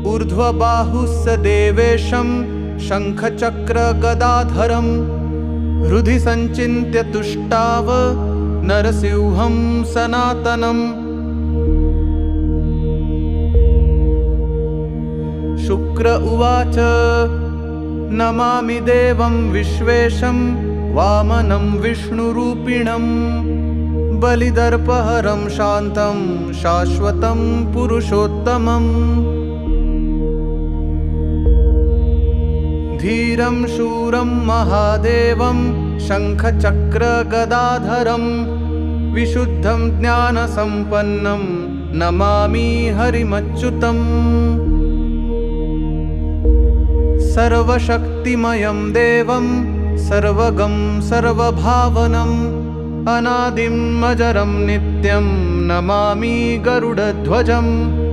ऊर्ध्वबाहुः स देवेशं शङ्खचक्रगदाधरं हृदि सञ्चिन्त्य तुष्टाव नरसिंहं सनातनम्। शुक्र उवाच नमामि देवं विश्वेशं वामनं विष्णुरूपिणं बलिदर्पहरं शान्तं शाश्वतं पुरुषोत्तमम्। धीरं शूरं महादेवं शङ्खचक्रगदाधरं विशुद्धं ज्ञानसम्पन्नं नमामि हरिमच्युतम्। सर्वशक्तिमयं देवं सर्वगं सर्वभावनम् अनादिम् अजरं नित्यं नमामि गरुडध्वजम्।